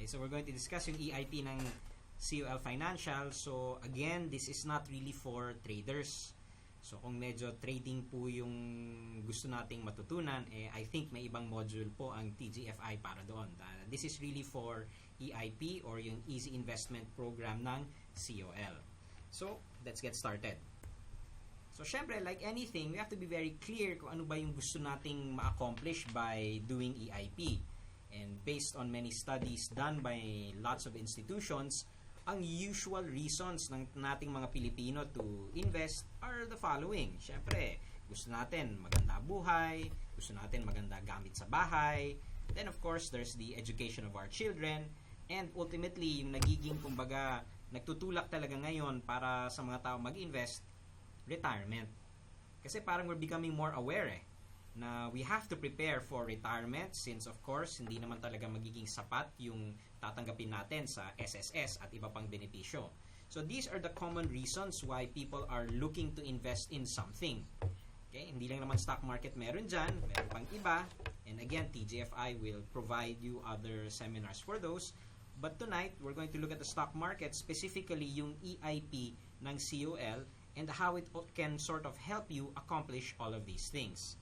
Okay, so we're going to discuss yung EIP ng COL Financial. So again, this is not really for traders. So kung medyo trading po yung gusto nating matutunan, I think may ibang module po ang TGFI para doon. This is really for EIP or yung Easy Investment Program ng COL. So let's get started. So syempre, like anything, we have to be very clear kung ano ba yung gusto nating ma-accomplish by doing EIP. And based on many studies done by lots of institutions, ang usual reasons ng nating mga Pilipino to invest are the following. Syempre, gusto natin maganda buhay, gusto natin maganda gamit sa bahay. Then of course, there's the education of our children. And ultimately, yung nagiging, kumbaga, nagtutulak talaga ngayon para sa mga tao mag-invest, retirement. Kasi parang we're becoming more aware na we have to prepare for retirement since of course hindi naman talaga magiging sapat yung tatanggapin natin sa SSS at iba pang benepisyo. So these are the common reasons why people are looking to invest in something. Okay, hindi lang naman stock market meron dyan, meron pang iba. And again, TGFI will provide you other seminars for those. But tonight, we're going to look at the stock market, specifically yung EIP ng COL and how it can sort of help you accomplish all of these things.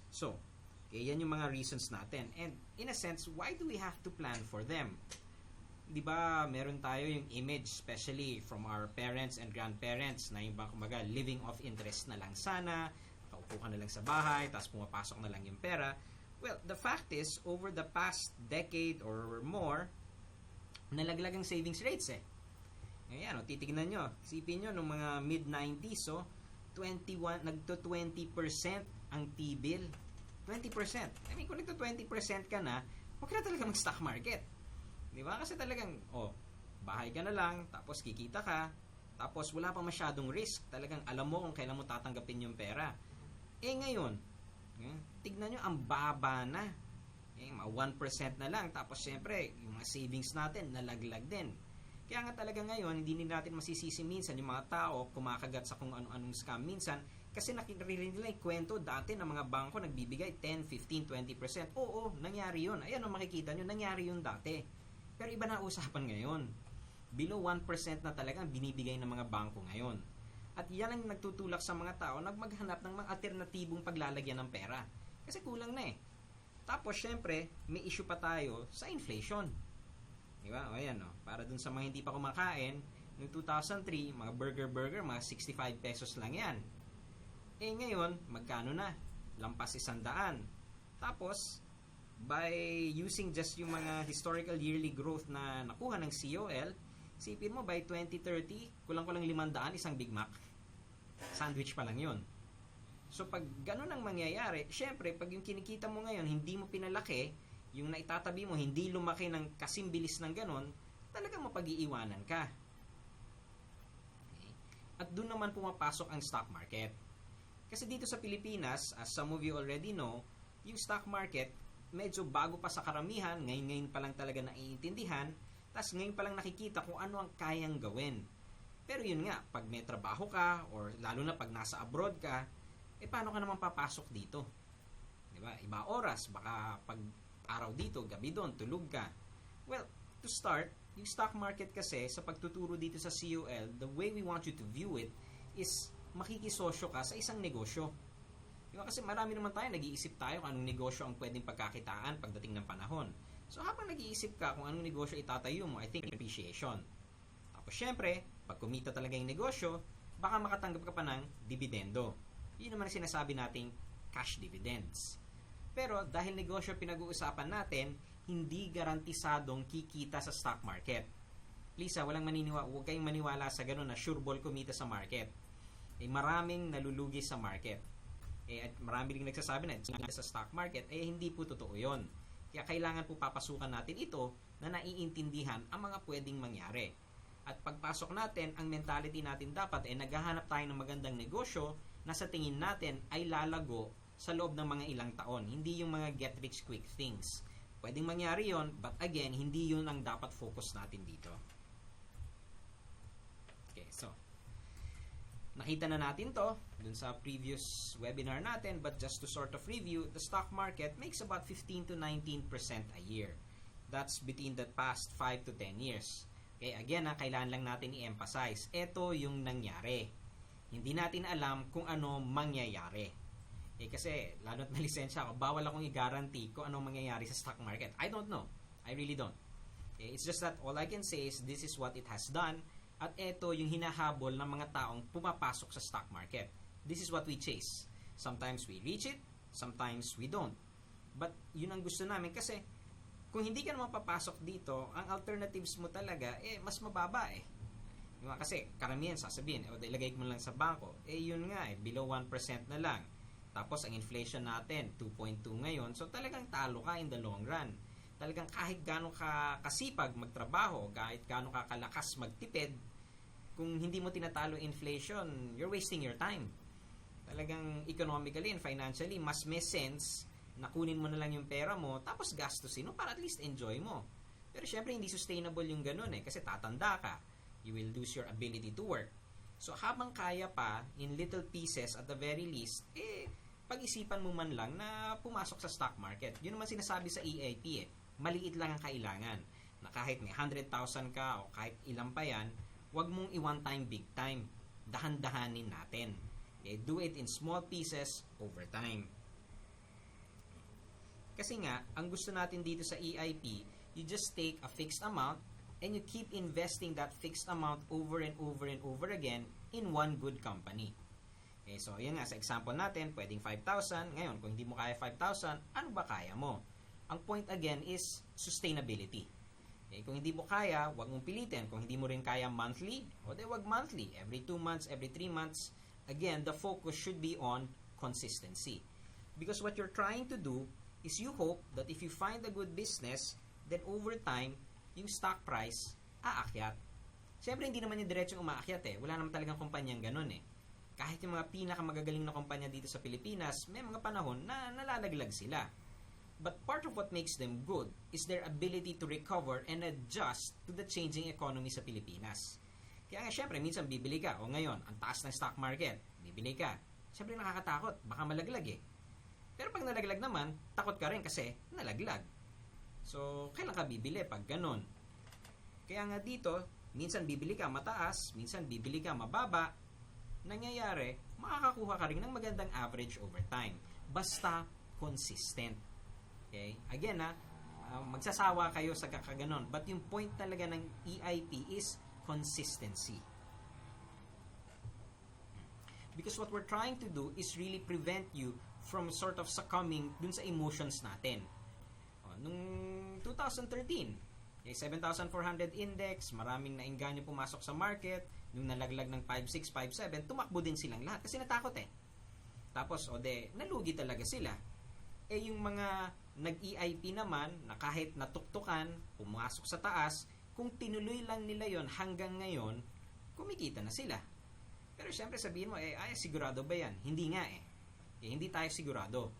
So, okay, yan yung mga reasons natin. And in a sense, why do we have to plan for them? Di ba, meron tayo yung image, especially from our parents and grandparents, na yung ba, kumbaga, living off interest na lang sana, kaupo ka na lang sa bahay, tapos pumapasok na lang yung pera. Well, the fact is, over the past decade or more, nalaglag ang savings rates Ayan, titignan nyo. Isipin nyo, nung mga mid-90s, nagto 20% ang T-bill. 20%. I mean, kung nagto 20% ka na, huwag ka na talaga mag-stock market. Di ba? Kasi talagang, bahay ka na lang, tapos kikita ka, tapos wala pa masyadong risk. Talagang alam mo kung kailan mo tatanggapin yung pera. Ngayon, tignan nyo, ang baba na. Mga 1% na lang. Tapos, syempre, yung mga savings natin, nalaglag din. Kaya nga talaga ngayon, hindi natin masisisi minsan yung mga tao kumakagat sa kung ano-anong scam minsan kasi nakirinig nila yung kwento dati ng mga bangko nagbibigay 10, 15, 20%. Oo, nangyari yun. Ayan ang makikita nyo, nangyari yun dati. Pero iba na usapan ngayon. Below 1% na talaga ang binibigay ng mga bangko ngayon. At yan ang nagtutulak sa mga tao na maghanap ng mga alternatibong paglalagyan ng pera. Kasi kulang na Tapos, syempre, may issue pa tayo sa inflation. Diba? O ayan, para dun sa mga hindi pa kumakain, noong 2003, mga burger, mga 65 pesos lang yan. Ngayon, magkano na? Lampas 100. Tapos, by using just yung mga historical yearly growth na nakuha ng COL, isipin mo, by 2030, kulang-kulang 500, isang Big Mac. Sandwich pa lang yun. So, pag ganun ang mangyayari, syempre, pag yung kinikita mo ngayon, hindi mo pinalaki, yung naitatabi mo, hindi lumaki ng kasimbilis ng ganon, talagang mapag-iiwanan ka. Okay. At doon naman pumapasok ang stock market. Kasi dito sa Pilipinas, as some of you already know, yung stock market, medyo bago pa sa karamihan, ngayon pa lang talaga naiintindihan, tas ngayon pa lang nakikita kung ano ang kayang gawin. Pero yun nga, pag may trabaho ka, or lalo na pag nasa abroad ka, paano ka naman papasok dito? Diba? Iba oras, baka pag araw dito, gabi doon, tulog ka. Well, to start, yung stock market kasi, sa pagtuturo dito sa COL, the way we want you to view it is makikisosyo ka sa isang negosyo. Diba? Kasi marami naman tayo, nag-iisip tayo kung anong negosyo ang pwedeng pagkakitaan pagdating ng panahon. So, habang nag-iisip ka kung anong negosyo itatayo mo, I think appreciation. Tapos, syempre, pag kumita talaga yung negosyo, baka makatanggap ka pa ng dividendo. Yun naman ang sinasabi nating cash dividends. Pero dahil negosyo pinag-uusapan natin, hindi garantisadong kikita sa stock market. Please huwag kayong maniwala sa ganun na sure ball kumita sa market. Maraming nalulugi sa market. At marami ring nagsasabi na sa stock market, hindi po totoo yun. Kaya kailangan po papasukan natin ito na naiintindihan ang mga pwedeng mangyari. At pagpasok natin, ang mentality natin dapat naghahanap tayo ng magandang negosyo na sa tingin natin ay lalago sa loob ng mga ilang taon. Hindi yung mga get rich quick things. Pwedeng mangyari yon, but again, hindi yun ang dapat focus natin dito. Okay, so nakita na natin to dun sa previous webinar natin, but just to sort of review, the stock market makes about 15 to 19% a year. That's between the past 5 to 10 years. Okay, again, kailangan lang natin i-emphasize. Ito yung nangyari. Hindi natin alam kung ano mangyayari. Kasi, lalo't may lisensya ako, bawal akong i-guarantee kung ano mangyayari sa stock market. I don't know. I really don't. It's just that all I can say is this is what it has done at ito yung hinahabol ng mga taong pumapasok sa stock market. This is what we chase. Sometimes we reach it, sometimes we don't. But yun ang gusto namin kasi kung hindi ka naman papasok dito, ang alternatives mo talaga, mas mababa Diba? Kasi karamihan sasabihin, ilagay mo lang sa bangko. Yun nga below 1% na lang. Tapos ang inflation natin, 2.2 ngayon. So talagang talo ka in the long run. Talagang kahit gaano ka kasipag magtrabaho, kahit gaano ka kalakas magtipid, kung hindi mo tinatalo inflation, you're wasting your time. Talagang economically and financially, mas may sense na kunin mo na lang yung pera mo tapos gastusin mo para at least enjoy mo. Pero syempre hindi sustainable yung ganun kasi tatanda ka. You will lose your ability to work. So habang kaya pa, in little pieces at the very least, pag-isipan mo man lang na pumasok sa stock market. Yun naman sinasabi sa EIP Maliit lang ang kailangan. Na kahit may 100,000 ka o kahit ilan pa yan, wag mong i-one time big time. Dahan-dahanin natin. Do it in small pieces over time. Kasi nga, ang gusto natin dito sa EIP, you just take a fixed amount and you keep investing that fixed amount over and over and over again in one good company. So, yan nga, sa example natin, pwedeng 5,000. Ngayon, kung hindi mo kaya 5,000, ano ba kaya mo? Ang point again is sustainability. Kung hindi mo kaya, wag mong pilitin. Kung hindi mo rin kaya monthly, wag monthly. Every 2 months, every 3 months. Again, the focus should be on consistency. Because what you're trying to do is you hope that if you find a good business, then over time, yung stock price aakyat. Siyempre, hindi naman yung diretsong umaakyat Wala naman talagang kumpanyang ganun Kahit yung mga pinakamagagaling na kumpanya dito sa Pilipinas, may mga panahon na nalalaglag sila. But part of what makes them good is their ability to recover and adjust to the changing economy sa Pilipinas. Kaya nga, syempre, minsan bibili ka. O ngayon, ang taas ng stock market, bibili ka. Syempre, nakakatakot. Baka malaglag Pero pag nalaglag naman, takot ka rin kasi nalaglag. So, kailan ka bibili pag ganun? Kaya nga dito, minsan bibili ka mataas, minsan bibili ka mababa. Nangyayari, makakakuha ka rin ng magandang average over time. Basta consistent. Okay? Again, magsasawa kayo sa kakaganon. But yung point talaga ng EIP is consistency. Because what we're trying to do is really prevent you from sort of succumbing dun sa emotions natin. Nung 2013, 7,400 index, maraming nainganyo pumasok sa market, nung nalaglag ng 5.6, 5.7, tumakbo din silang lahat kasi natakot Tapos, nalugi talaga sila. Yung mga nag-EIP naman, na kahit natuktukan, pumasok sa taas, kung tinuloy lang nila yon hanggang ngayon, kumikita na sila. Pero syempre sabihin mo, sigurado ba yan? Hindi nga hindi tayo sigurado.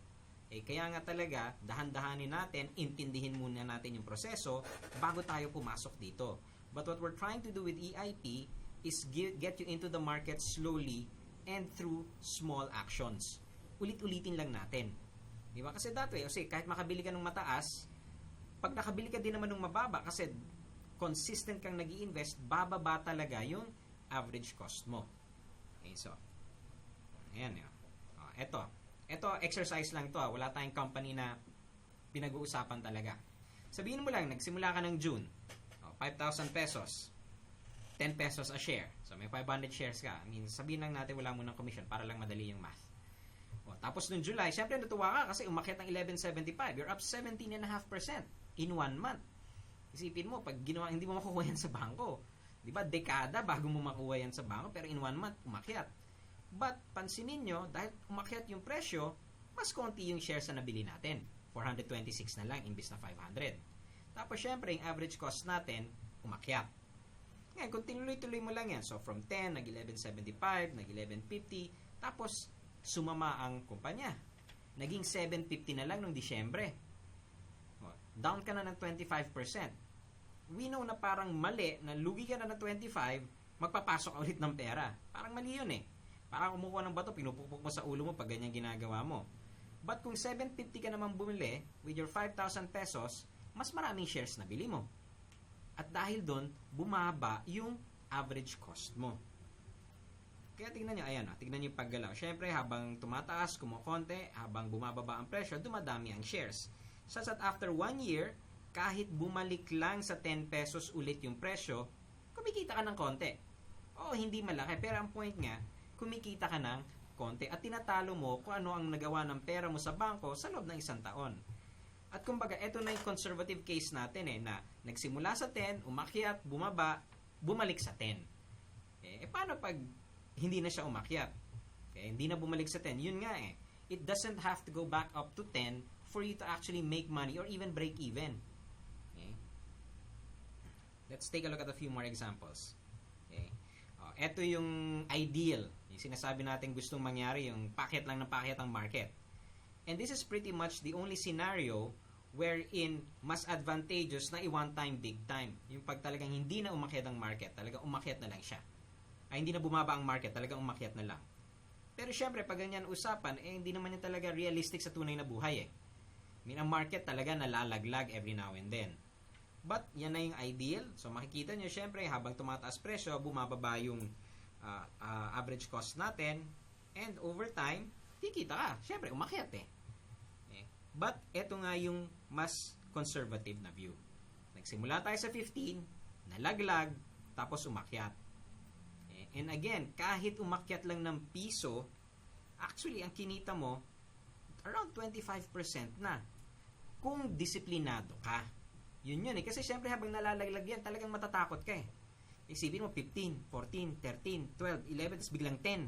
Kaya nga talaga, dahan-dahanin natin, intindihin muna natin yung proseso bago tayo pumasok dito. But what we're trying to do with EIP is get you into the market slowly and through small actions. Ulit-ulitin lang natin. Di ba? Kasi dati, kahit makabili ka ng mataas, pag nakabili ka din naman ng mababa, kasi consistent kang nag-i-invest, bababa talaga yung average cost mo. So, ayan yun. Ito, exercise lang to. Wala tayong company na pinag-uusapan talaga. Sabihin mo lang, nagsimula ka ng June, 5,000 pesos, 10 pesos a share. So, may 500 shares ka. Sabihin lang natin wala mo ng commission para lang madali yung math. Tapos noong July, syempre natuwa ka kasi umakyat ng 11.75. You're up 17.5% in 1 month. Isipin mo, pag ginawa, hindi mo makukuha yan sa bangko. Di ba? Dekada bago mo makuha yan sa bangko, pero in 1 month, umakyat. But, pansinin nyo, dahil umakyat yung presyo, mas konti yung shares na nabili natin. 426 na lang, imbis na 500. Tapos, syempre, yung average cost natin, umakyat. Ngayon, kung tinuloy-tuloy mo lang yan, so from 10, nag-11.75, nag-11.50, tapos, sumama ang kumpanya. Naging 7.50 na lang noong Disyembre. Down ka na ng 25%. We know na parang mali, na lugi ka na ng 25, magpapasok ka ulit ng pera. Parang mali yun Parang kumukuha ng bato, pinupukpok mo sa ulo mo pag ganyan ginagawa mo. But kung 750 ka naman bumili with your 5,000 pesos, mas maraming shares na bili mo. At dahil doon, bumaba yung average cost mo. Kaya tingnan nyo, ayan, tingnan nyo yung paggalaw. Siyempre, habang tumataas, kumukonte, habang bumababa ang presyo, dumadami ang shares. Such that after 1 year, kahit bumalik lang sa 10 pesos ulit yung presyo, kumikita ka ng konti. Oo, hindi malaki, pero ang point nga, kumikita ka ng konti at tinatalo mo kung ano ang nagawa ng pera mo sa bangko sa loob ng 1 taon. At kumbaga, ito na yung conservative case natin na nagsimula sa 10, umakyat, bumaba, bumalik sa 10. Paano pag hindi na siya umakyat? Hindi na bumalik sa 10. Yun nga It doesn't have to go back up to 10 for you to actually make money or even break even. Let's take a look at a few more examples. Ito yung ideal. Yung sinasabi natin gustong mangyari, yung packet lang ng packet ang market. And this is pretty much the only scenario wherein mas advantageous na i-one time, big time. Yung pag talagang hindi na umakyat ang market, talagang umakyat na lang siya. Hindi na bumaba ang market, talagang umakyat na lang. Pero syempre, pag ganyan usapan, hindi naman yan talaga realistic sa tunay na buhay ang market talaga nalalaglag every now and then. But, yan na yung ideal. So, makikita nyo, syempre, habang tumataas presyo, bumababa yung average cost natin. And over time, kikita ka. Syempre, umakyat But, eto nga yung mas conservative na view. Nagsimula tayo sa 15, nalaglag, tapos umakyat. And again, kahit umakyat lang ng piso, actually, ang kinita mo, around 25% na. Kung disiplinado ka. Yun. Kasi syempre habang nalalaglag yan, talagang matatakot ka Isipin mo, 15, 14, 13, 12, 11, tapos biglang 10.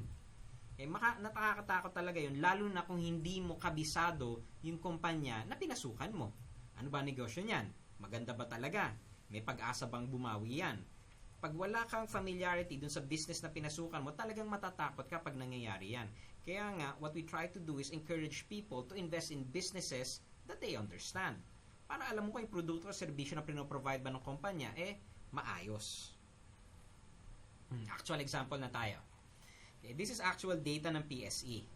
Nakakatakot talaga yun, lalo na kung hindi mo kabisado yung kumpanya na pinasukan mo. Ano ba negosyo niyan? Maganda ba talaga? May pag-asa bang bumawi yan? Pag wala kang familiarity dun sa business na pinasukan mo, talagang matatakot ka pag nangyayari yan. Kaya nga, what we try to do is encourage people to invest in businesses that they understand. Para alam mo kung yung produkto o serbisyo na pinoprovide ba ng kumpanya, maayos. Actual example na tayo. This is actual data ng PSE.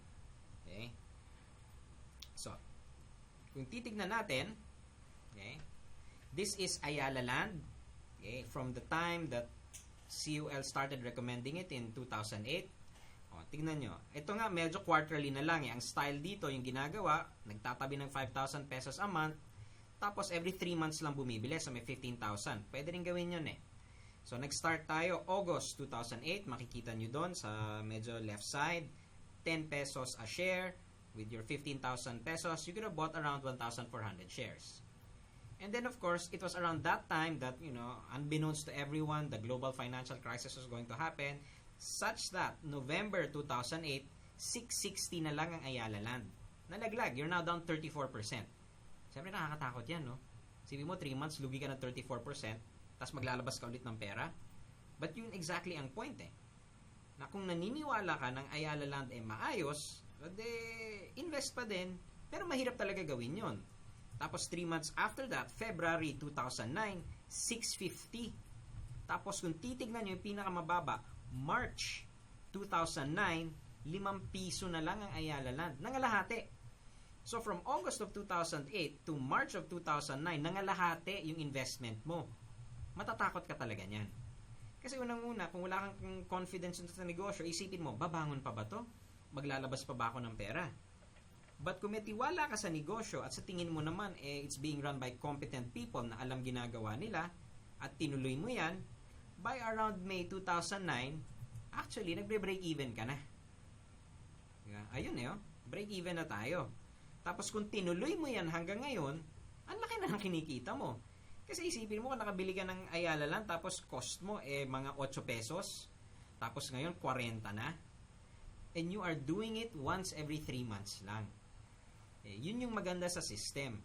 So, kung titignan natin, this is Ayala Land. From the time that CUL started recommending it in 2008. Tingnan nyo. Ito nga, medyo quarterly na lang. Ang style dito, yung ginagawa, nagtatabi ng 5,000 pesos a month, tapos every 3 months lang bumibili, so may 15,000. Pwede rin gawin yun So, nag-start tayo August 2008. Makikita nyo doon sa medyo left side, 10 pesos a share. With your 15,000 pesos, you could have bought around 1,400 shares. And then, of course, it was around that time that, unbeknownst to everyone, the global financial crisis was going to happen, such that November 2008, 660 na lang ang Ayala Land. Nalaglag. You're now down 34%. Siyempre, nakakatakot yan, no? Sabi mo, 3 months, lugi ka ng 34%, tapos maglalabas ka ulit ng pera. But yun exactly ang point, na kung naniniwala ka ng Ayala Land maayos, invest pa din, pero mahirap talaga gawin yon. Tapos 3 months after that, February 2009, 650. Tapos kung titignan nyo yung pinakamababa, March 2009, 5 piso na lang ang Ayala Land. Nangalahati. So from August of 2008 to March of 2009, nangalahati yung investment mo. Matatakot ka talaga niyan. Kasi unang-una, kung wala kang confidence sa negosyo, isipin mo, babangon pa ba to? Maglalabas pa ba ako ng pera? But kung may tiwala ka sa negosyo at sa tingin mo naman it's being run by competent people na alam ginagawa nila at tinuloy mo yan, by around May 2009, actually, nagbe-break even ka na. Ayun break even na tayo. Tapos kung tinuloy mo yan hanggang ngayon, ang laki na ng kinikita mo. Kasi isipin mo kung nakabili ka ng Ayala Land tapos cost mo mga 8 pesos, tapos ngayon 40 na. And you are doing it once every 3 months lang. Yun yung maganda sa system.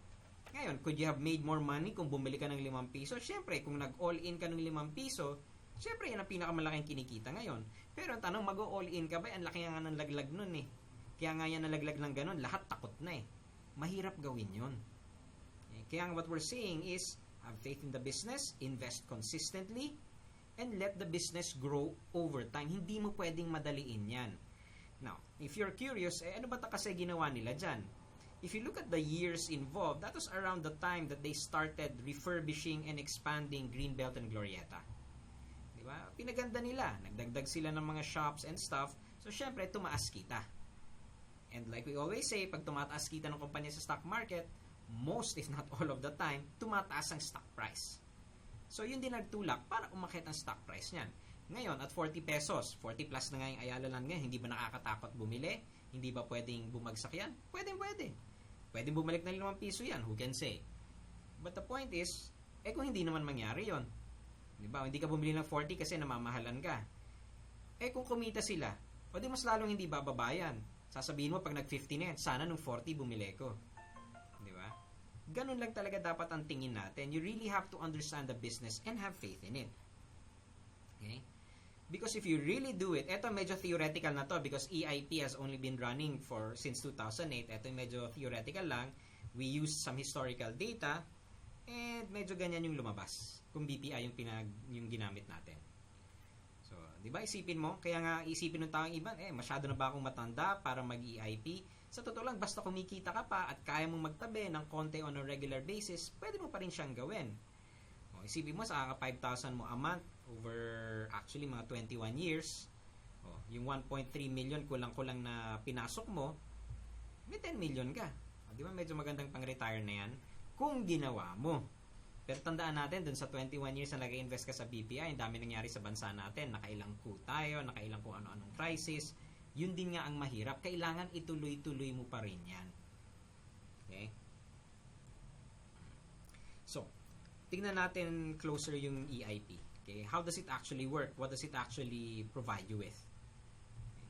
Ngayon, could you have made more money kung bumili ka ng 5 piso? Siyempre, kung nag-all-in ka ng 5 piso, siyempre, yan ang pinakamalaking kinikita ngayon. Pero ang tanong, mag-all-in ka ba? Ang laki nga ng laglag nun Kaya nga yan nalaglag ng ganun, lahat takot na Mahirap gawin yun. Kaya what we're saying is, have faith in the business, invest consistently, and let the business grow over time. Hindi mo pwedeng madaliin yan. Now, if you're curious, ano ba kasi ginawa nila dyan? if you look at the years involved, that was around the time that they started refurbishing and expanding Greenbelt and Glorieta. Diba? Pinaganda nila. Nagdagdag sila ng mga shops and stuff. So, syempre, tumaas kita. And like we always say, pag tumataas kita ng kumpanya sa stock market, most, if not all of the time, tumataas ang stock price. So, yun din nagtulak para umakyat ang stock price niyan. Ngayon, at 40 pesos, 40 plus na nga yung Ayala Land ngayon, hindi ba nakakatakot bumili? Hindi ba pwedeng bumagsak yan? Pwede. Pwedeng bumalik na 5 piso yan, who can say? But the point is, kung hindi naman mangyari yon, di ba? Hindi ka bumili ng 40 kasi namamahalan ka. Kung kumita sila, o di mas lalong hindi bababayan. Sasabihin mo pag nag-50 na yan, sana nung 40 bumili ko. Di ba? Ganun lang talaga dapat ang tingin natin. You really have to understand the business and have faith in it. Okay? Because if you really do it, eto medyo theoretical na to because EIP has only been running since 2008. Eto medyo theoretical lang. We use some historical data and medyo ganyan yung lumabas kung BPI yung ginamit natin. So, di ba isipin mo? Kaya nga isipin ng taong iba, masyado na ba akong matanda para mag-EIP? Sa totoo lang, basta kumikita ka pa at kaya mong magtabi ng konti on a regular basis, pwede mo pa rin siyang gawin. Isipin mo, sa 5,000 mo a month over actually mga 21 years, yung 1.3 million kulang-kulang na pinasok mo, may 10 million ka. Di ba medyo magandang pang-retire na yan? Kung ginawa mo. Pero tandaan natin, dun sa 21 years na nag-invest ka sa BPI, ang dami nangyari sa bansa natin. Nakailang coup tayo, nakailang kung ano-anong crisis. Yun din nga ang mahirap. Kailangan ituloy-tuloy mo pa rin yan. Okay? So, tingnan natin closer yung EIP. Okay? How does it actually work? What does it actually provide you with? Okay.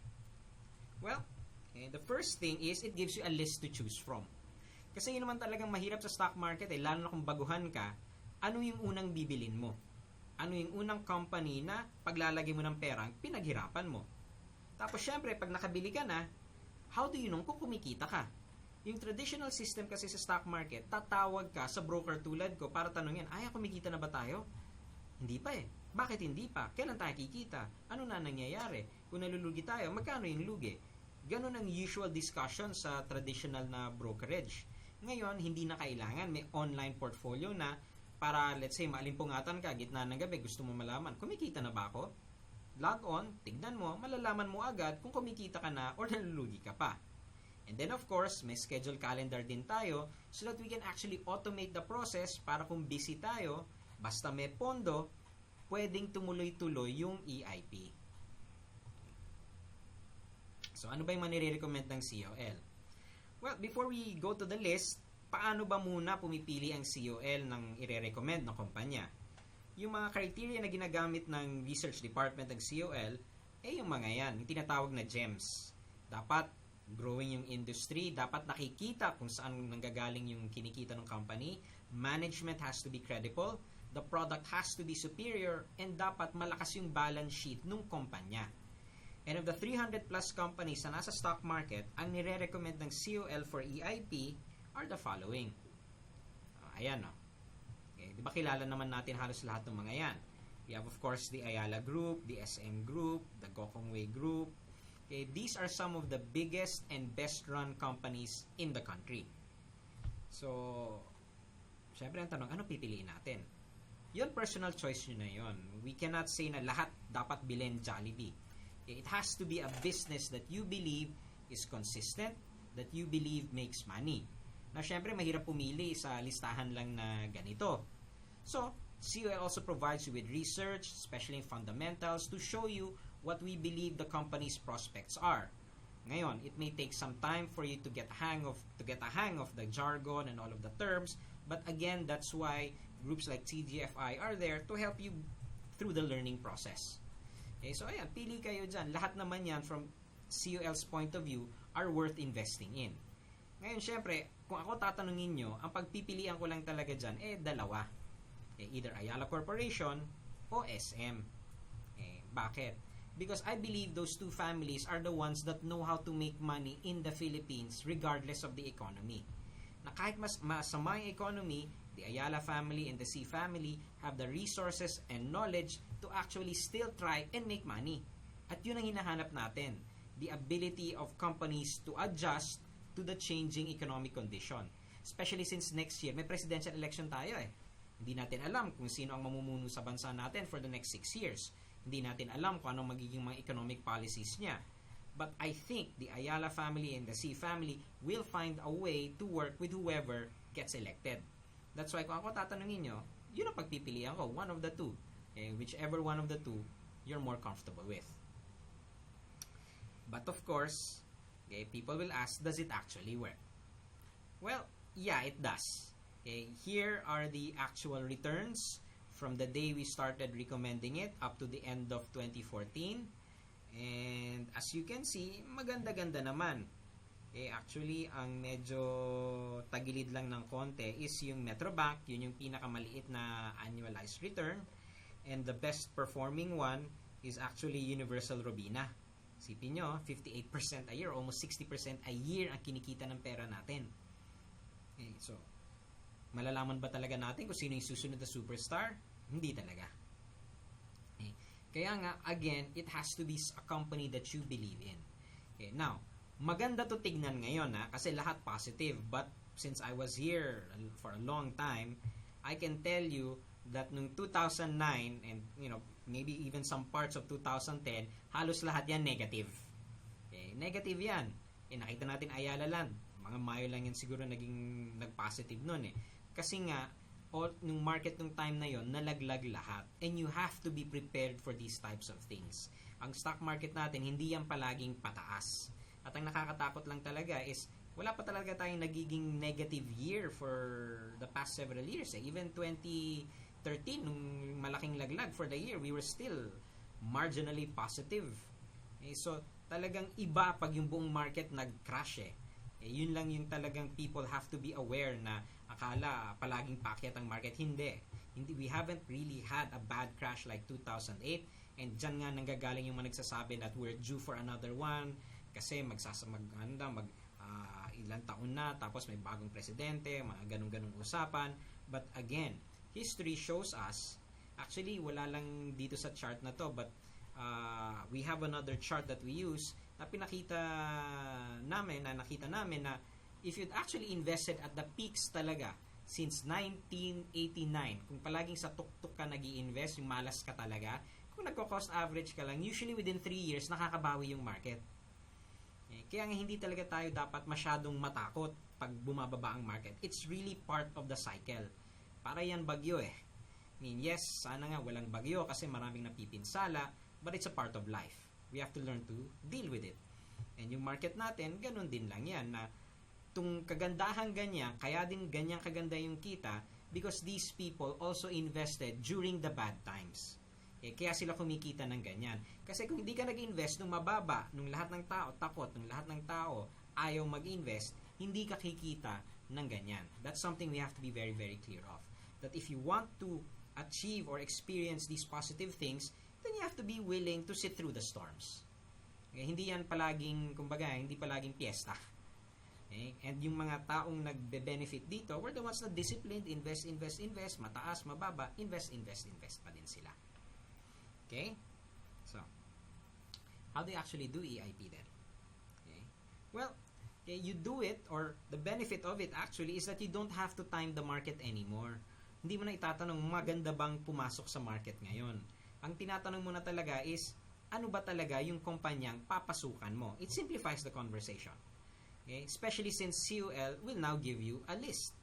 Well, the first thing is it gives you a list to choose from. Kasi yun naman talagang mahirap sa stock market, lalo na kung baguhan ka, ano yung unang bibilin mo? Ano yung unang company na paglalagay mo ng perang pinaghirapan mo? Tapos syempre, pag nakabili ka na, how do you know kung kumikita ka? Yung traditional system kasi sa stock market, tatawag ka sa broker tulad ko para tanungin, kumikita na ba tayo? Hindi pa Bakit hindi pa? Kailan tayo kikita? Ano na nangyayari? Kung nalulugi tayo, magkano yung lugi? Ganon ang usual discussion sa traditional na brokerage. Ngayon, hindi na kailangan. May online portfolio na para, let's say, maalimpungatan ka, gitna ng gabi, gusto mo malaman, kumikita na ba ako? Log on, tignan mo, malalaman mo agad kung kumikita ka na or nalulugi ka pa. And then of course, may schedule calendar din tayo so that we can actually automate the process para kung busy tayo, basta may pondo, pwedeng tumuloy-tuloy yung EIP. So ano ba yung manire-recommend ng COL? Well, before we go to the list, paano ba muna pumipili ang COL ng ire-recommend ng kumpanya? Yung mga criteria na ginagamit ng research department ng COL, yung mga yan, yung tinatawag na GEMS. Dapat growing yung industry, dapat nakikita kung saan nanggagaling yung kinikita ng company, management has to be credible, the product has to be superior, and dapat malakas yung balance sheet ng kumpanya. And of the 300 plus companies na nasa stock market, ang nire-recommend ng COL for EIP are the following. Ayan, no? Okay, di ba kilala naman natin halos lahat ng mga yan? We have of course the Ayala Group, the SM Group, the Gokongwei Group. Okay, these are some of the biggest and best run companies in the country. So, syempre ang tanong, ano pipiliin natin? Yun, personal choice nyo na yun. We cannot say na lahat dapat bilhin Jollibee. Okay, it has to be a business that you believe is consistent, that you believe makes money. Na syempre, mahirap pumili sa listahan lang na ganito. So, COL also provides you with research, especially in fundamentals, to show you what we believe the company's prospects are. Ngayon, it may take some time for you to get a hang of the jargon and all of the terms, but again, that's why groups like TGFI are there to help you through the learning process. Okay, so ayan, pili kayo dyan. Lahat naman yan from COL's point of view are worth investing in. Ngayon, syempre, kung ako tatanungin nyo, ang pagpipilian ko lang talaga dyan, dalawa. Either Ayala Corporation o SM. Bakit? Because I believe those two families are the ones that know how to make money in the Philippines regardless of the economy. Na kahit mas masama yung economy, the Ayala family and the C family have the resources and knowledge to actually still try and make money. At yun ang hinahanap natin. The ability of companies to adjust to to the changing economic condition. Especially since next year, may presidential election tayo eh. Hindi natin alam kung sino ang mamumuno sa bansa natin for the next 6 years. Hindi natin alam kung anong magiging mga economic policies niya. But I think the Ayala family and the C family will find a way to work with whoever gets elected. That's why kung ako tatanungin nyo, yun ang pagpipilian ko, one of the two. Okay, whichever one of the two you're more comfortable with. But of course, okay, people will ask, does it actually work? Well, yeah, it does. Okay, here are the actual returns from the day we started recommending it up to the end of 2014. And as you can see, maganda-ganda naman. Okay, actually, ang medyo tagilid lang ng konti is yung Metrobank, yun yung pinakamaliit na annualized return. And the best performing one is actually Universal Robina. Isipin nyo, 58% a year, almost 60% a year ang kinikita ng pera natin. Okay, so, malalaman ba talaga natin kung sino yung susunod na superstar? Hindi talaga. Okay. Kaya nga, again, it has to be a company that you believe in. Okay, now, maganda to tignan ngayon kasi lahat positive. But since I was here for a long time, I can tell you that nung 2009 and maybe even some parts of 2010, halos lahat yan negative. Okay, negative yan. Nakita natin Ayala Land. Mga Mayo lang yan siguro nag-positive nun eh. Kasi nga, nung market nung time na yon nalaglag lahat. And you have to be prepared for these types of things. Ang stock market natin, hindi yan palaging pataas. At ang nakakatakot lang talaga is, wala pa talaga tayong nagiging negative year for the past several years. Even 2013, nung malaking laglag for the year, we were still marginally positive. So, talagang iba pag yung buong market nag-crash yun lang yung talagang people have to be aware na akala palaging paakyat ang market. Hindi. We haven't really had a bad crash like 2008 and dyan nga nanggagaling yung mga nagsasabi that we're due for another one kasi ilang taon na tapos may bagong presidente, mga ganung-ganung usapan. But again, history shows us, actually wala lang dito sa chart na to, but we have another chart that we use na nakita namin na if you'd actually invested at the peaks talaga since 1989, kung palaging sa tuktok ka nag-i-invest, yung malas ka talaga, kung nagko-cost average ka lang, usually within 3 years nakakabawi yung market. Kaya nga hindi talaga tayo dapat masyadong matakot pag bumababa ang market. It's really part of the cycle. Para yan bagyo I mean, yes, sana nga walang bagyo kasi maraming napipinsala, but it's a part of life. We have to learn to deal with it. And yung market natin, ganun din lang yan na tung kagandahan ganyan, kaya din ganyan kaganda yung kita because these people also invested during the bad times. Kaya sila kumikita ng ganyan. Kasi kung hindi ka nag-invest nung mababa, nung lahat ng tao takot, nung lahat ng tao ayaw mag-invest, hindi ka kikita ng ganyan. That's something we have to be very, very clear of. That if you want to achieve or experience these positive things, then you have to be willing to sit through the storms. Hindi yan palaging, kumbaga, hindi palaging piyesta. And yung mga taong nagbe-benefit dito were the ones na disciplined, invest, mataas, mababa, invest pa din sila. Okay? So, how do you actually do EIP then? Okay? Well, you do it, or the benefit of it actually is that you don't have to time the market anymore. Hindi mo na itatanong, maganda bang pumasok sa market ngayon? Ang tinatanong mo na talaga is, ano ba talaga yung kumpanyang papasukan mo? It simplifies the conversation. Okay? Especially since CUL will now give you a list.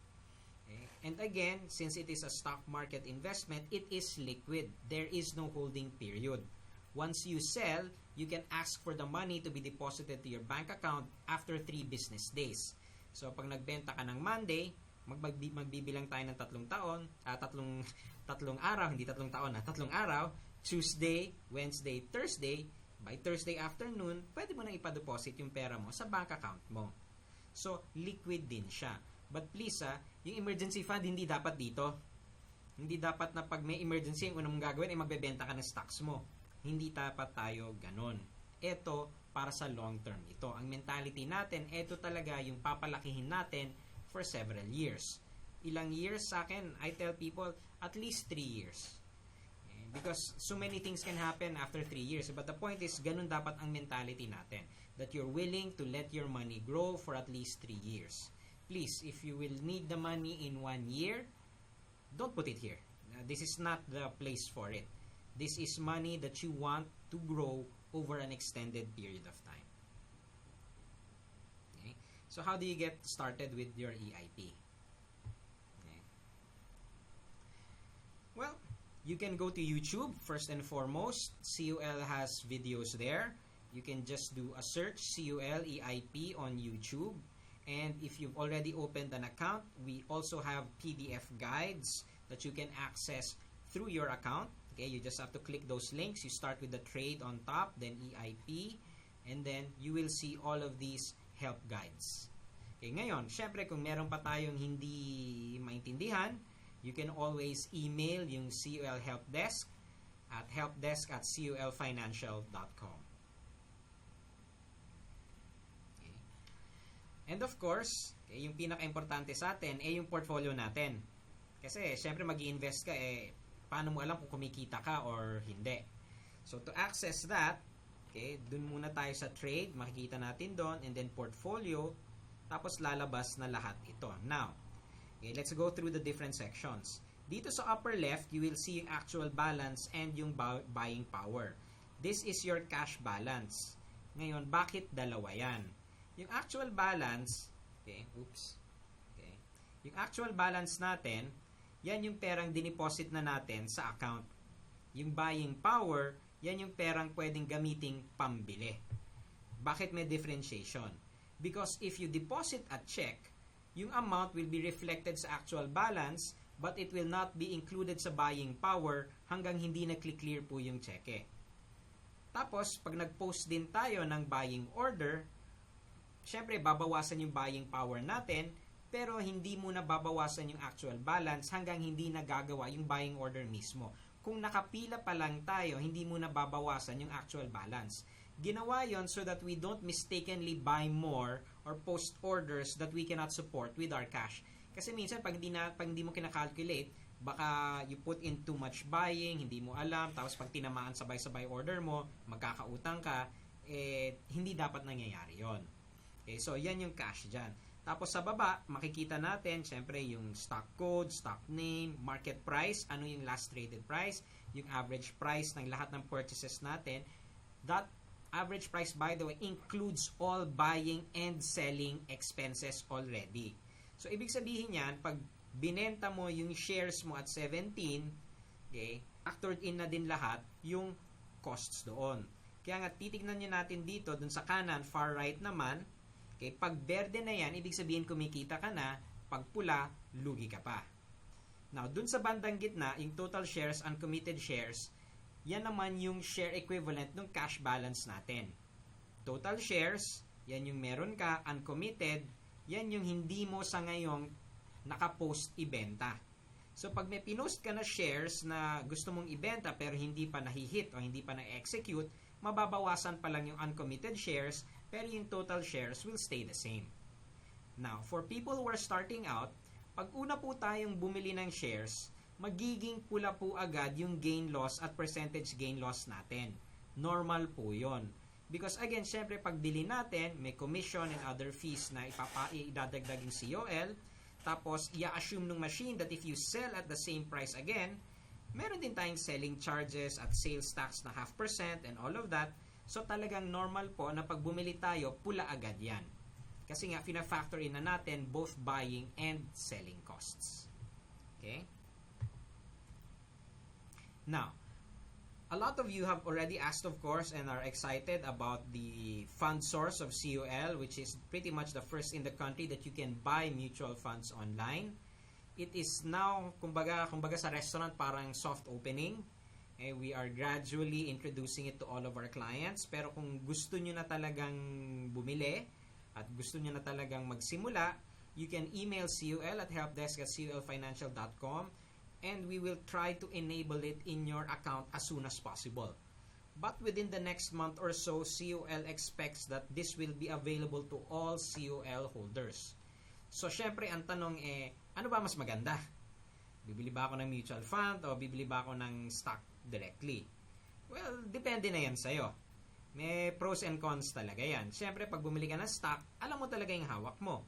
Okay? And again, since it is a stock market investment, it is liquid. There is no holding period. Once you sell, you can ask for the money to be deposited to your bank account after 3 business days. So, pag nagbenta ka ng Monday, magbibilang tayo ng 3 araw, hindi 3 taon, 3 araw, Tuesday, Wednesday, Thursday, by Thursday afternoon, pwede mo nang ipadeposit yung pera mo sa bank account mo. So, liquid din siya. But please, yung emergency fund, hindi dapat dito. Hindi dapat na pag may emergency, yung unang mong gagawin ay magbebenta ka ng stocks mo. Hindi dapat tayo ganon. Ito, para sa long term. Ito, ang mentality natin, ito talaga yung papalakihin natin for several years. Ilang years sa akin, I tell people, at least 3 years. Because so many things can happen after 3 years. But the point is, ganun dapat ang mentality natin. that you're willing to let your money grow for at least 3 years. Please, if you will need the money in 1 year, don't put it here. This is not the place for it. This is money that you want to grow over an extended period of time. Okay? So how do you get started with your EIP? Okay. Well, you can go to YouTube first and foremost. CUL has videos there. You can just do a search CUL EIP on YouTube. And if you've already opened an account, we also have PDF guides that you can access through your account. Okay, you just have to click those links. You start with the trade on top, then EIP, and then you will see all of these help guides. Okay, ngayon, syempre kung meron pa tayong hindi maintindihan, you can always email yung CUL Help Desk at helpdesk@culfinancial.com. Okay. And of course, yung pinaka-importante sa atin ay yung portfolio natin. Kasi syempre mag-i-invest ka, paano mo alam kung kumikita ka or hindi? So to access that, okay, dun muna tayo sa trade, makikita natin doon, and then portfolio, tapos lalabas na lahat ito. Now, okay, let's go through the different sections. Dito sa upper left, you will see yung actual balance and yung buying power. This is your cash balance. Ngayon, bakit dalawa yan? Yung actual balance, okay, okay, yung actual balance natin, yan yung perang dineposit na natin sa account. Yung buying power, yan yung perang pwedeng gamiting pambili. Bakit may differentiation? Because if you deposit a check, yung amount will be reflected sa actual balance, but it will not be included sa buying power hanggang hindi na-clear po yung cheque. Tapos, pag nag-post din tayo ng buying order, syempre babawasan yung buying power natin, pero hindi mo na babawasan yung actual balance hanggang hindi nagagawa yung buying order mismo. Kung nakapila pa lang tayo, hindi mo na babawasan yung actual balance. Ginawa yon so that we don't mistakenly buy more or post orders that we cannot support with our cash. Kasi minsan, pag hindi mo kinakalculate, baka you put in too much buying, hindi mo alam, tapos pag tinamaan sabay-sabay order mo, magkakautang ka, hindi dapat nangyayari yon. Okay, so yan yung cash dyan. Tapos sa baba, makikita natin, syempre, yung stock code, stock name, market price, ano yung last traded price, yung average price ng lahat ng purchases natin. That average price, by the way, includes all buying and selling expenses already. So, ibig sabihin yan, pag binenta mo yung shares mo at 17, okay, factored in na din lahat yung costs doon. Kaya nga, titignan nyo natin dito, dun sa kanan, far right naman, okay, pag berde na yan, ibig sabihin kumikita ka na, pag pula, lugi ka pa. Now, dun sa bandang gitna, yung total shares, uncommitted shares, yan naman yung share equivalent ng cash balance natin. Total shares, yan yung meron ka, uncommitted, yan yung hindi mo sa ngayong nakapost ibenta. So, pag may pinost ka na shares na gusto mong ibenta pero hindi pa nahihit o hindi pa na-execute, mababawasan pa lang yung uncommitted shares pero yung total shares will stay the same. Now, for people who are starting out, pag una po tayong bumili ng shares, magiging pula po agad yung gain-loss at percentage gain-loss natin. Normal po yon. Because again, syempre pag bili natin, may commission and other fees na idadagdag yung COL. Tapos, i-assume ng machine that if you sell at the same price again, meron din tayong selling charges at sales tax na 0.5% and all of that. So, talagang normal po na pag bumili tayo, pula agad yan. Kasi nga, fina-factor in na natin both buying and selling costs. Okay? Now, a lot of you have already asked, of course, and are excited about the fund source of CUL, which is pretty much the first in the country that you can buy mutual funds online. It is now, kumbaga sa restaurant, parang soft opening. We are gradually introducing it to all of our clients. Pero kung gusto nyo na talagang bumili at gusto nyo na talagang magsimula, you can email CUL at helpdesk@culfinancial.com. And we will try to enable it in your account as soon as possible. But within the next month or so, CUL expects that this will be available to all CUL holders. So, syempre, ang tanong ano ba mas maganda? Bibili ba ako ng mutual fund o bibili ba ako ng stock directly? Well, depende na yan sa'yo. May pros and cons talaga yan. Siyempre, pag bumili ka ng stock, alam mo talaga yung hawak mo.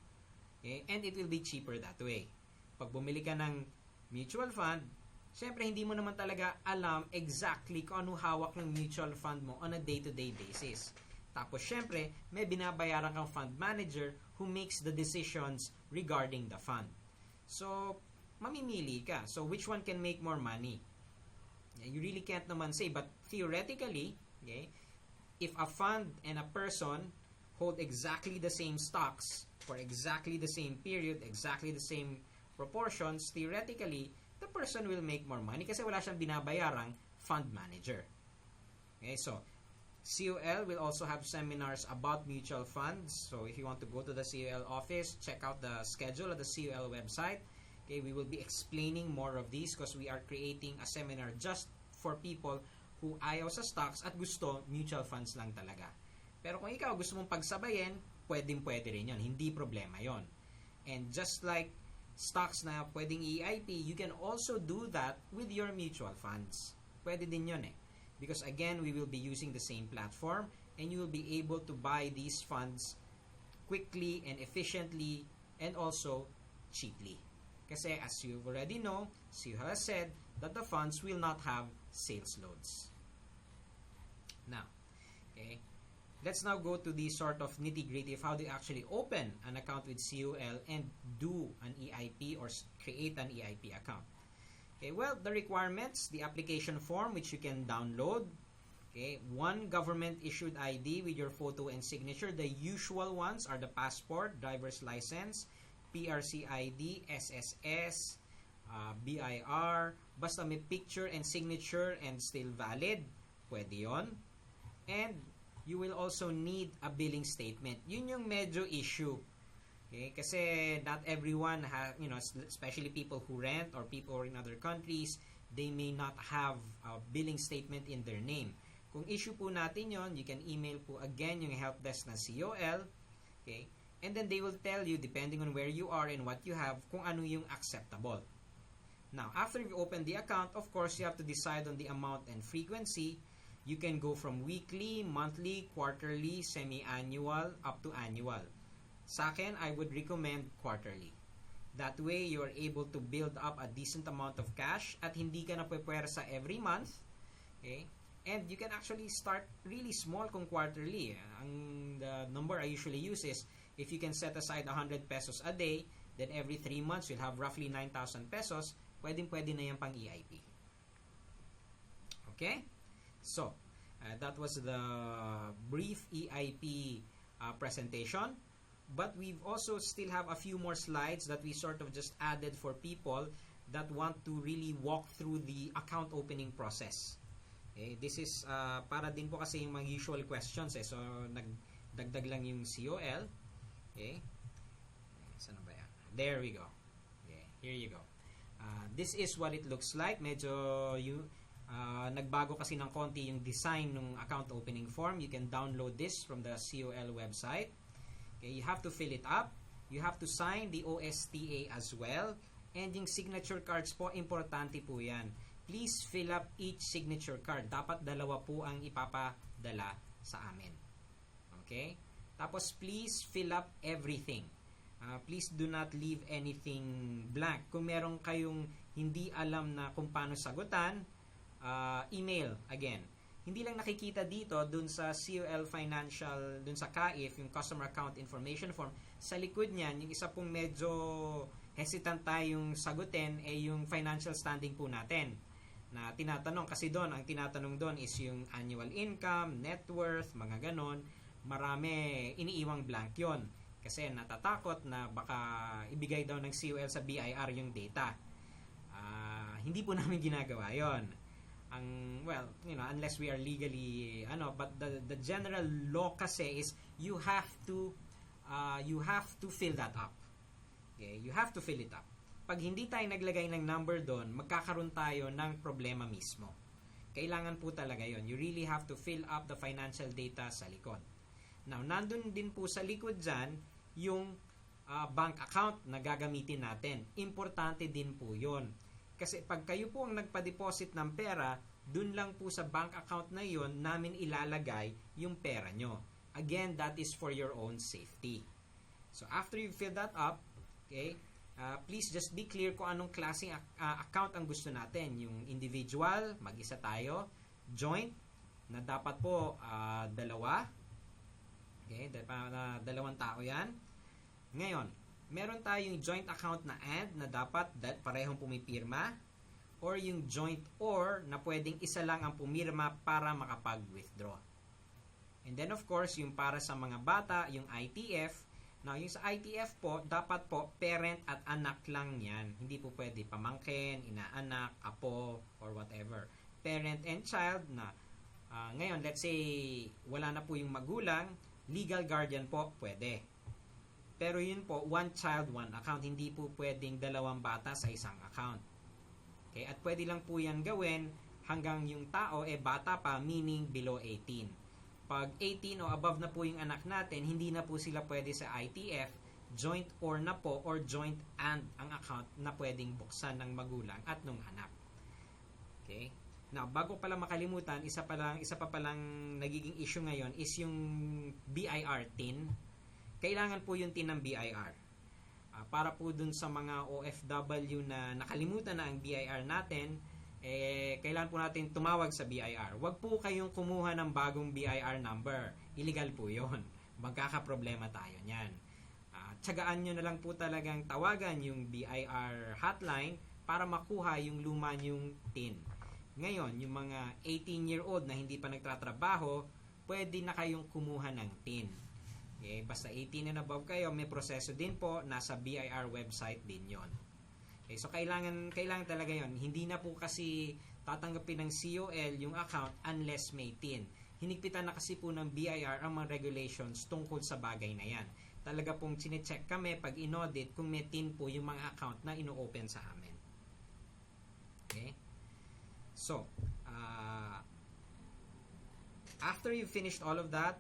Okay? And it will be cheaper that way. Pag bumili ka ng mutual fund, siyempre, hindi mo naman talaga alam exactly kung ano hawak ng mutual fund mo on a day-to-day basis. Tapos, siyempre, may binabayaran kang fund manager who makes the decisions regarding the fund. So, mamimili ka. So, which one can make more money? You really can't naman say. But theoretically, okay, if a fund and a person hold exactly the same stocks for exactly the same period, exactly the same proportions, theoretically, the person will make more money kasi wala siyang binabayarang fund manager. Okay, so COL will also have seminars about mutual funds. So if you want to go to the COL office, check out the schedule at the COL website. Okay, we will be explaining more of these because we are creating a seminar just for people who ayaw sa stocks at gusto mutual funds lang talaga. Pero kung ikaw gusto mong pagsabayin, pwedeng-pwede rin yun. Hindi problema yon. And just like stocks na pwedeng EIP, you can also do that with your mutual funds. Pwede din yun eh. Because again, we will be using the same platform and you will be able to buy these funds quickly and efficiently and also cheaply. Kasi as you already know, CEO has said that the funds will not have sales loads. Now, okay, let's now go to the sort of nitty-gritty of how to actually open an account with COL and do an EIP or create an EIP account. Okay, well, the requirements, the application form which you can download, okay, one government-issued ID with your photo and signature. The usual ones are the passport, driver's license, PRC ID, SSS, BIR, basta may picture and signature and still valid, pwede yon. And you will also need a billing statement. Yun yung medyo issue. Okay? Kasi not everyone especially people who rent or people who are in other countries, they may not have a billing statement in their name. Kung issue po natin yon, you can email po again yung help desk na COL. Okay? And then they will tell you, depending on where you are and what you have, kung ano yung acceptable. Now, after you open the account, of course, you have to decide on the amount and frequency. You can go from weekly, monthly, quarterly, semi-annual, up to annual. Sa akin, I would recommend quarterly. That way, you are able to build up a decent amount of cash at hindi ka na pwepwersa every month. Okay? And you can actually start really small kung quarterly. The number I usually use is, if you can set aside 100 pesos a day, then every 3 months, you'll have roughly 9,000 pesos. Pwedeng-pwede na yan pang EIP. Okay? So, that was the brief EIP presentation. But we've also still have a few more slides that we sort of just added for people that want to really walk through the account opening process. Okay? This is para din po kasi yung mga usual questions eh. So, nagdagdag lang yung COL. Okay? Saan ba yan? There we go. Okay, here you go. This is what it looks like. Medyo nagbago kasi ng konti yung design ng account opening form. You can download this from the COL website. Okay, you have to fill it up. You have to sign the OSTA as well. And yung signature cards po, importante po yan. Please fill up each signature card. Dapat dalawa po ang ipapadala sa amin. Okay? Tapos please fill up everything. Please do not leave anything blank. Kung meron kayong hindi alam na kung paano sagutan, email again. Hindi lang nakikita dito dun sa COL Financial, dun sa CAIF, yung Customer Account Information Form. Sa likod niyan, yung isa pong medyo hesitant tayong sagutin ay yung financial standing po natin na tinatanong. Kasi doon, ang tinatanong doon is yung annual income, net worth, mga ganon. Marami iniiwang blank yon. Kasi natatakot na baka ibigay daw ng COL sa BIR yung data. Hindi po namin ginagawa yon. Unless we are legally, but the general law kasi is you have to fill that up. Okay? You have to fill it up. Pag hindi tayo naglagay ng number doon, magkakaroon tayo ng problema mismo. Kailangan po talaga yon. You really have to fill up the financial data sa likod. Now, nandun din po sa likod dyan yung bank account na gagamitin natin. Importante din po yon. Kasi pag kayo po ang nagpa-deposit ng pera, dun lang po sa bank account na yon namin ilalagay yung pera nyo. Again, that is for your own safety. So after you fill that up, okay, please just be clear kung anong klaseng account ang gusto natin. Yung individual, mag-isa tayo. Joint, na dapat po dalawa. Okay, dalawang tao yan. Ngayon, meron tayong joint account na and na dapat parehong pumipirma, or yung joint or na pwedeng isa lang ang pumirma para makapag-withdraw. And then of course, yung para sa mga bata, yung ITF. Now, yung sa ITF po, dapat po parent at anak lang yan. Hindi po pwede pamangkin, inaanak, apo, or whatever. Parent and child na ngayon, let's say wala na po yung magulang, legal guardian po pwede. Pero yun po, one child, one account. Hindi po pwedeng dalawang bata sa isang account. Okay? At pwede lang po yan gawin hanggang yung tao bata pa, meaning below 18. Pag 18 o above na po yung anak natin, hindi na po sila pwede sa ITF, joint or na po, or joint and ang account na pwedeng buksan ng magulang at nung anak. Okay? Now, bago pala makalimutan, isa pa palang nagiging issue ngayon is yung BIR TIN. Kailangan po yung TIN ng BIR. Para po dun sa mga OFW na nakalimutan na ang BIR natin, kailangan po natin tumawag sa BIR. Huwag po kayong kumuha ng bagong BIR number. Illegal po yun. Magkakaproblema tayo niyan. Tiyagaan nyo na lang po talagang tawagan yung BIR hotline para makuha yung luma yung TIN. Ngayon, yung mga 18-year-old na hindi pa nagtatrabaho, pwede na kayong kumuha ng TIN. Okay, basta 18 and above kayo, may proseso din po, nasa BIR website din yon. Okay, so kailangan talaga yon. Hindi na po kasi tatanggapin ng COL yung account unless may TIN. Hinigpitan na kasi po ng BIR ang mga regulations tungkol sa bagay na yan. Talaga pong chinecheck kami pag in-audit kung may TIN po yung mga account na ino-open sa amin. Okay? So, after you finished all of that,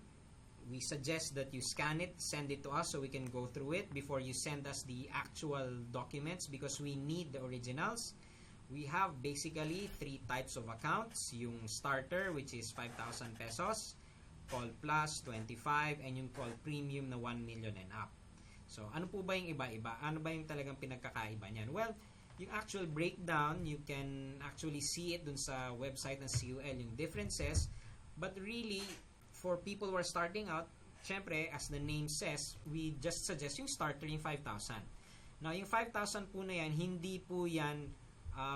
we suggest that you scan it, send it to us so we can go through it before you send us the actual documents because we need the originals. We have basically 3 types of accounts. Yung starter, which is 5,000 pesos, call plus 25, and yung call premium na 1 million and up. So, ano po ba yung iba-iba? Ano ba yung talagang pinagkakaiba niyan? Well, yung actual breakdown, you can actually see it dun sa website ng COL, yung differences. But really, for people who are starting out, syempre, as the name says, we just suggest yung starter, yung 5,000. Now, yung 5,000 po na yan, hindi po yan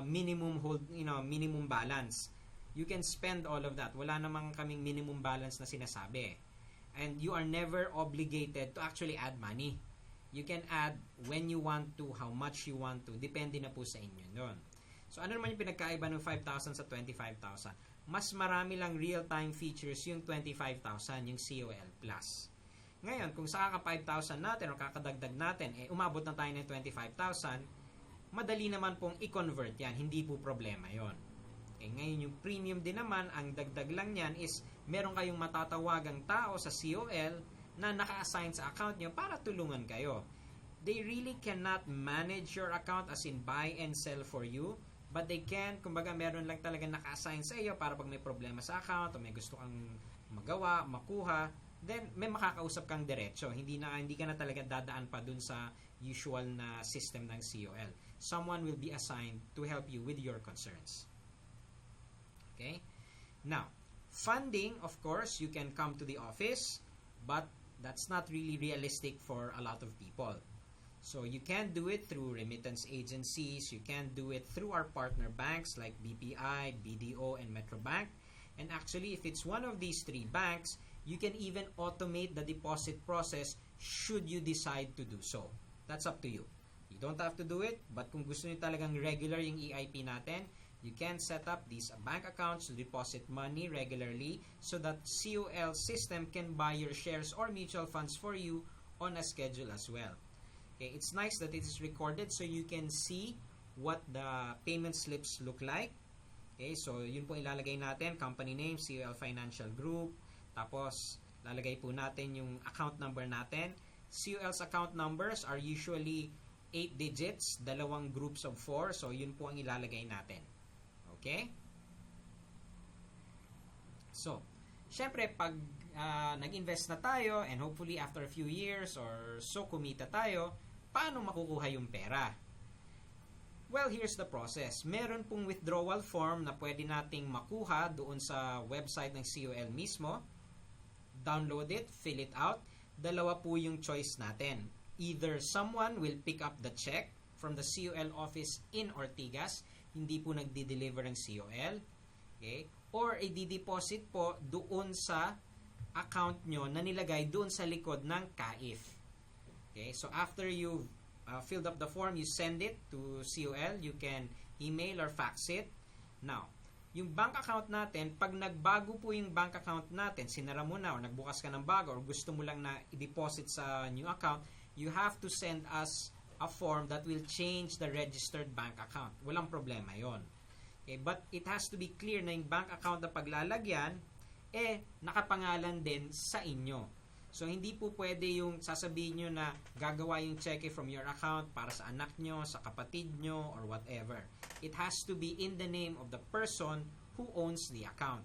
minimum balance. You can spend all of that. Wala namang kaming minimum balance na sinasabi. And you are never obligated to actually add money. You can add when you want to, how much you want to. Depende na po sa inyo doon. So, ano naman yung pinagkaiba ng 5,000 sa 25,000? Mas marami lang real-time features yung 25,000, yung COL Plus. Ngayon, kung sa kaka 5,000 natin o kakadagdag natin, umabot na tayo ng 25,000, madali naman pong i-convert yan. Hindi po problema yon. Ngayon, yung premium din naman, ang dagdag lang yan is meron kayong matatawagang tao sa COL na naka-assign sa account nyo para tulungan kayo. They really cannot manage your account as in buy and sell for you. But they can, kumbaga meron lang talaga naka-assign sa iyo para pag may problema sa account o may gusto kang magawa, makuha, then may makakausap kang diretso. Hindi ka na talaga dadaan pa dun sa usual na system ng COL. Someone will be assigned to help you with your concerns. Okay? Now, funding, of course, you can come to the office, but that's not really realistic for a lot of people. So you can do it through remittance agencies. You can do it through our partner banks like BPI, BDO, and Metrobank. And actually, if it's one of these 3 banks, you can even automate the deposit process should you decide to do so. That's up to you. You don't have to do it, but kung gusto niyo talagang regular yung EIP natin, you can set up these bank accounts to deposit money regularly so that COL system can buy your shares or mutual funds for you on a schedule as well. Okay, it's nice that it is recorded so you can see what the payment slips look like. Okay, so yun po ilalagay natin, company name, COL Financial Group, tapos lalagay po natin yung account number natin. COL's account numbers are usually 8 digits, dalawang groups of 4, so yun po ang ilalagay natin. Okay? So, syempre, pag nag-invest na tayo and hopefully after a few years or so kumita tayo, paano makukuha yung pera? Well, here's the process. Meron pong withdrawal form na pwede nating makuha doon sa website ng COL mismo. Download it, fill it out. Dalawa po yung choice natin. Either someone will pick up the check from the COL office in Ortigas, hindi po nagdi-deliver ng COL, okay? Or i-deposit po doon sa account nyo na nilagay doon sa likod ng CAIF. Okay? So after you've filled up the form, you send it to COL. You can email or fax it. Now, yung bank account natin, pag nagbago po yung bank account natin, sinara mo na o nagbukas ka ng bago or gusto mo lang na i-deposit sa new account, you have to send us a form that will change the registered bank account. Walang problema yon. Okay, but it has to be clear na yung bank account na paglalagyan, nakapangalan din sa inyo. So, hindi po pwede yung sasabihin nyo na gagawa yung cheque from your account para sa anak nyo, sa kapatid nyo, or whatever. It has to be in the name of the person who owns the account.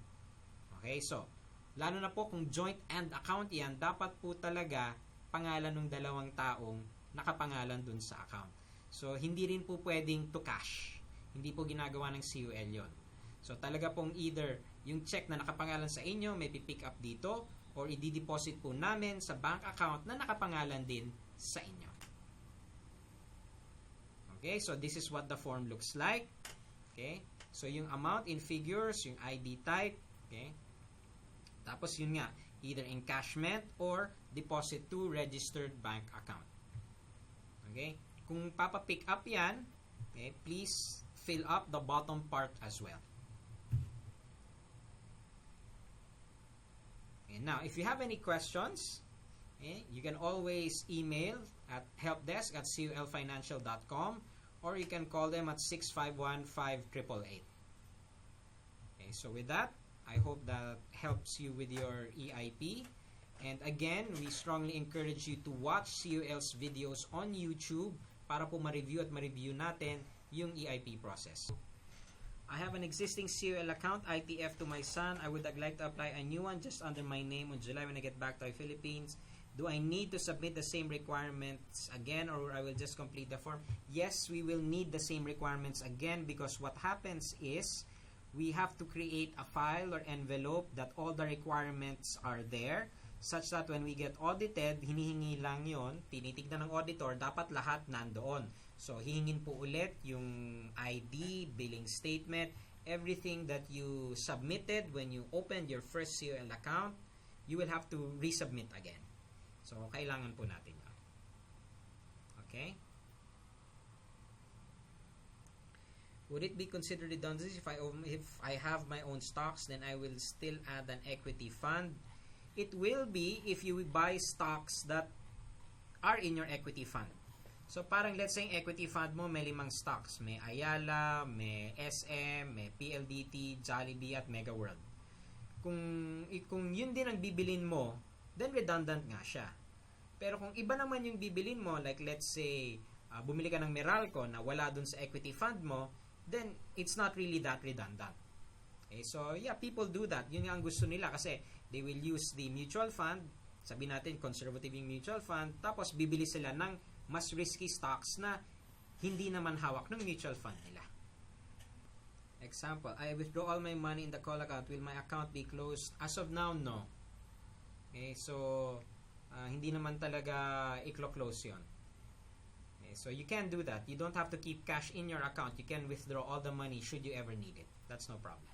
Okay, so, lalo na po kung joint and account yan, dapat po talaga pangalan ng dalawang taong nakapangalan dun sa account. So, hindi rin po pwedeng to cash. Hindi po ginagawa ng COL yon. So, talaga pong either yung check na nakapangalan sa inyo, may pipick up dito, or i-deposit po namin sa bank account na nakapangalan din sa inyo. Okay, so this is what the form looks like. Okay, so yung amount in figures, yung ID type, okay, tapos yun nga, either encashment or deposit to registered bank account. Okay, kung papa-pick up yan, okay, please fill up the bottom part as well. Now, if you have any questions, you can always email at helpdesk@colfinancial.com or you can call them at 651-5888. Okay, so with that, I hope that helps you with your EIP. And again, we strongly encourage you to watch COL's videos on YouTube para po ma-review natin yung EIP process. I have an existing COL account, ITF, to my son. I would like to apply a new one just under my name on July when I get back to the Philippines. Do I need to submit the same requirements again or I will just complete the form? Yes, we will need the same requirements again because what happens is we have to create a file or envelope that all the requirements are there such that when we get audited, hinihingi lang yon, tinitignan ng auditor, dapat lahat nandoon. So, hihingin po ulit yung ID, billing statement, everything that you submitted when you opened your first COL account, you will have to resubmit again. So, kailangan po natin yun. Okay? Would it be considered redundancy if I have my own stocks, then I will still add an equity fund? It will be if you buy stocks that are in your equity fund. So, parang let's say equity fund mo, may 5 stocks. May Ayala, may SM, may PLDT, Jollibee, at Mega World. Kung yun din ang bibilin mo, then redundant nga siya. Pero kung iba naman yung bibilin mo, like let's say, bumili ka ng Meralco na wala dun sa equity fund mo, then it's not really that redundant. Okay, so yeah, people do that. Yun nga ang gusto nila kasi they will use the mutual fund, sabi natin conservative yung mutual fund, tapos bibili sila ng mas risky stocks na hindi naman hawak ng mutual fund nila. Example, I withdraw all my money in the call account. Will my account be closed? As of now, no. Okay, so hindi naman talaga i-close yun. Okay, so you can do that. You don't have to keep cash in your account. You can withdraw all the money should you ever need it. That's no problem.